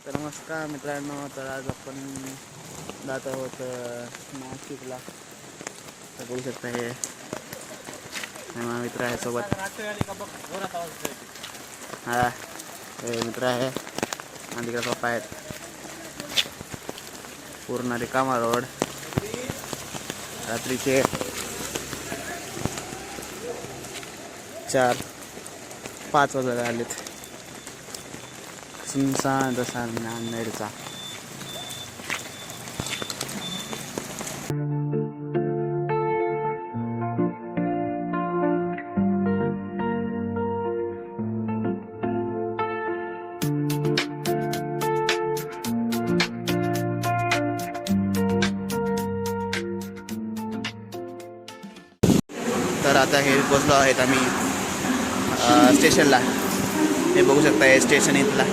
तर नमस्कार मित्रांनो, तर आज आपण जात आहोत नाशिकला. तर बघू शकता हे मित्र आहे सोबत. हा हे मित्र आहे आणि तिकडे पप्पा आहेत. पूर्ण रिकामा रोड. रात्रीचे 4-5 वाजता आलेत. सुनसान तसा नांदेडचा. तर आता हे पोचलो आहेत आम्ही स्टेशनला. हे बघू शकता हे स्टेशन इथला.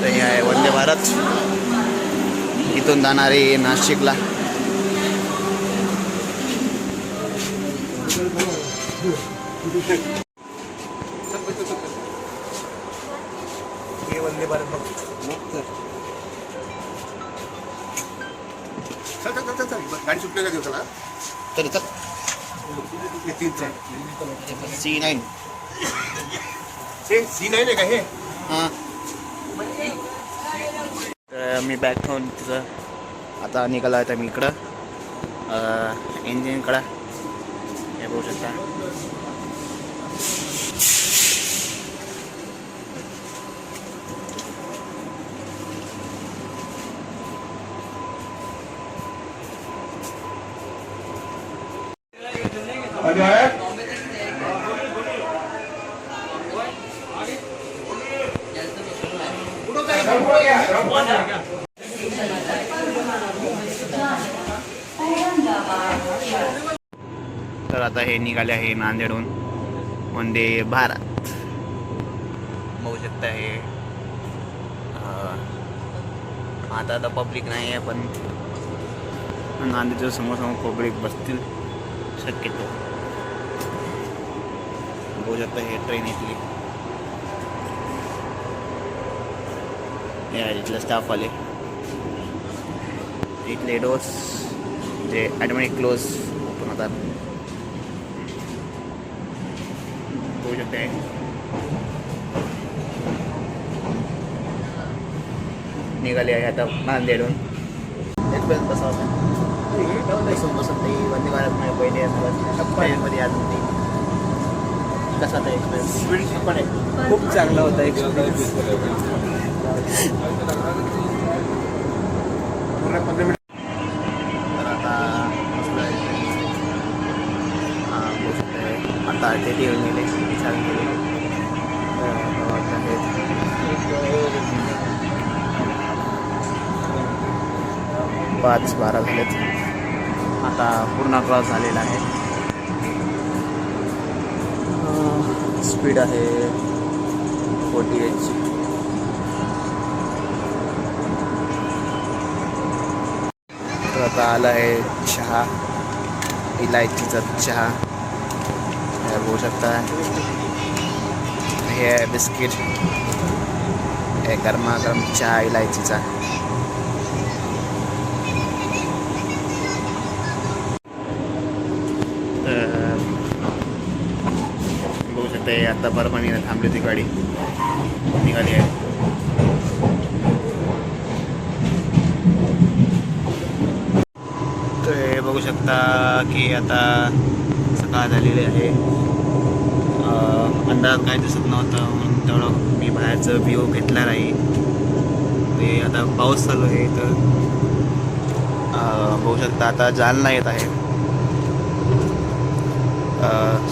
तर हे आहे वंदे भारत, इथून जाणारे नाशिकला. हे वंदे भारत चल गाडी सुटली का दिवसाला तर C9 C9 आहे का हे? हां. तर मी बॅग ठेवून तिचं आता निघाला आहे. तर मी इकडं इंजिनकडं हे बघू शकता. तर आता हे निघाले आहे नांदेडहून वंदे भारत. बघू शकता हे आता पब्लिक नाही आहे, पण नांदेडच्या समोर पब्लिक बसतील शक्यतो. बघू शकता हे ट्रेन इथली. हे इथले स्टाफ आले. इथले डोर्स जे ॲटोमॅटिक क्लोज ओपन होतात. बघू शकते निघाले आहे आता नांदेडहून. एक्सप्रेस कसा होता बसून वंदे भारत नाही पहिले ट्रेनमध्ये आज होती. कसा होता एक्सप्रेस? खूप चांगला होता एक्सपिरियन्स. तर आता आता ते येऊन गेले विचार केले. तर 5:12 झालेत. आता पूर्ण क्रॉस झालेला आहे. स्पीड आहे 48. तर आता आला आहे चहा, इलायचीचा चहा. हे बघू शकता. हे आहे बिस्किट. हे गरमागरम चहा इलायचीचा. बघू शकता आता परभणीला थांबली होती गाडी, निघाली आहे. तर हे बघू शकता की आता सकाळ झालेली आहे. अंधारात काही दिसत नव्हतं म्हणून तेवढं मी बाहेरचं व्ह्यू घेतला नाही. ते आता पाऊस चालू आहे. तर बघू शकता आता जालना येत आहे.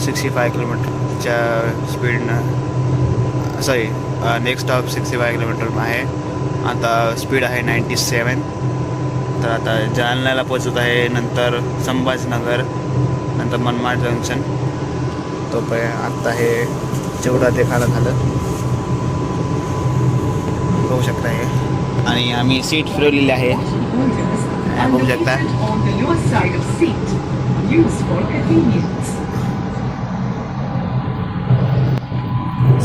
65 किलोमीटरच्या स्पीडनं. सॉरी, नेक्स्ट स्टॉप 65 किलोमीटर आहे. आता स्पीड आहे 97. तर आता जालन्याला पोचत आहे. नंतर संभाजीनगर, नंतर मनमाड जंक्शन. तो आत्ता हे जेवढा ते खाणं झालं बघू शकता हे. आणि आम्ही सीट फिरवलेली आहे बघू शकता.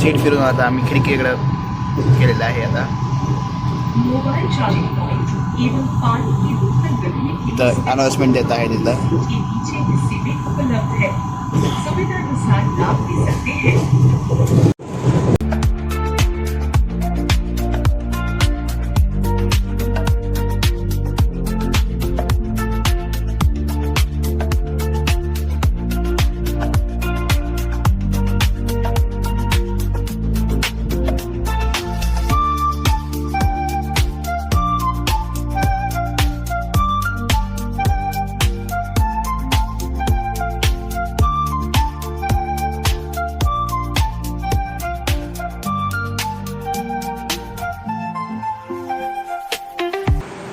सीट फिरून आता आम्ही खिडकीकडं केलेलं आहे आता. मोबाइल चार्जिंग पॉइंट एवं पानी की बोतल रखने की इथं अनाउन्समेंट देत आहे तिथं. के नीचे हिस्से में उपलब्ध है. सुविधानुसार लाभ ले सकते हैं.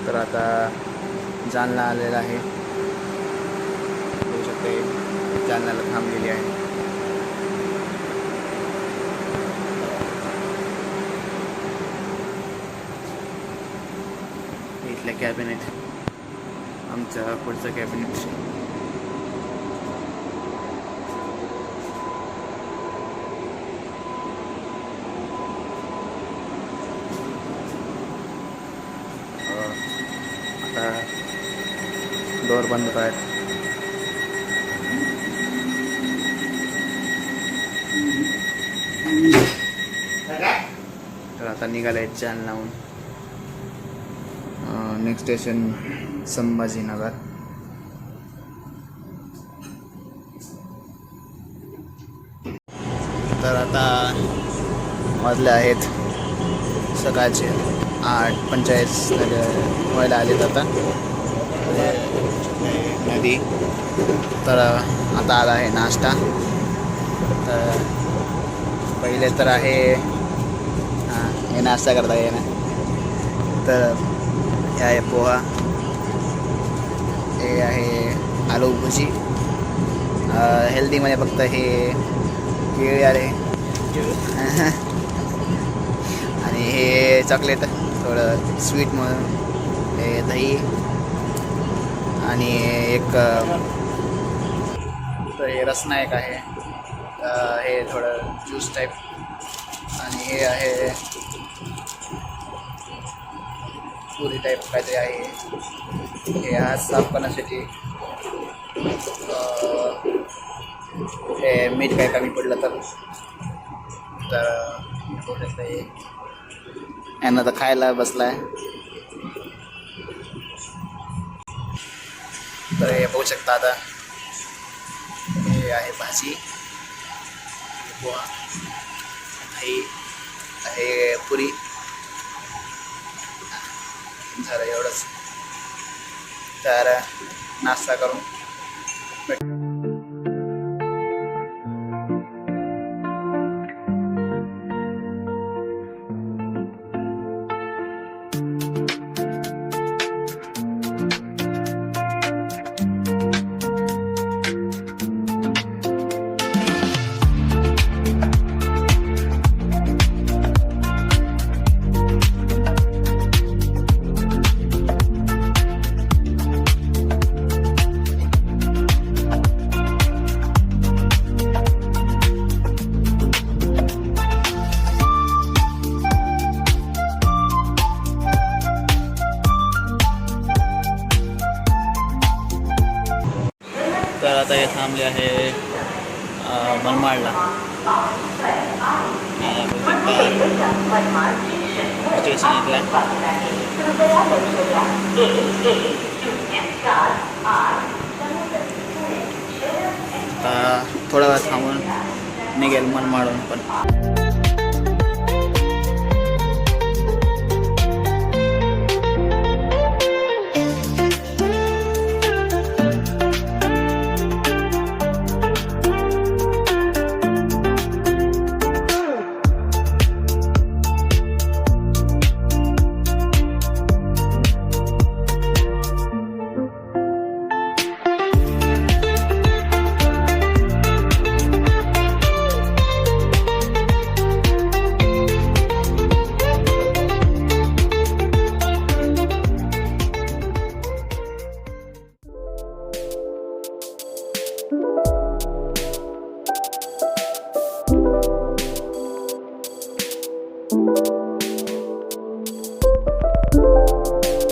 तर आता जालना आलेला आहे. बघू शकते जालन्याला थांबलेली आहे. इथल्या कॅबिनेट आमच्या पुढचं कॅबिनेट. आता डोअर बंद होत आहेत. तर आता निघाले जालन्याहून. Next station Sambhajinagar. तर आता वाजले आहेत सकाळचे 8:45 व्हायला आलेत आता नदी. तर आता आला आहे नाश्ता. तर पहिले तर आहे हे नाश्ता करता ये ना. तर हे आहे पोहा, हे आहे आलू भुजी. हेल्दीमध्ये फक्त हे केळी आले आणि हे चॉकलेट थोडं स्वीट म्हणून, हे दही आणि एक तर हे रसनायक आहे. हे थोडं ज्यूस टाईप. आणि हे आहे पुरी टाईप काहीतरी आहे. हे हात साफ करण्यासाठी. हे मीठ काय कमी पडलं तर बघू शकता. हे यांना तर खायला बसला आहे. तर हे बघू शकता. आता हे आहे भाजी, पोहा, दही, हे पुरी. झालं एवढंच. तर नाश्ता करून तर आता हे थांबले आहे मनमाडला. स्टेशन इथलं. आता थोडा वेळ थांबून निघेल मनमाडून पण.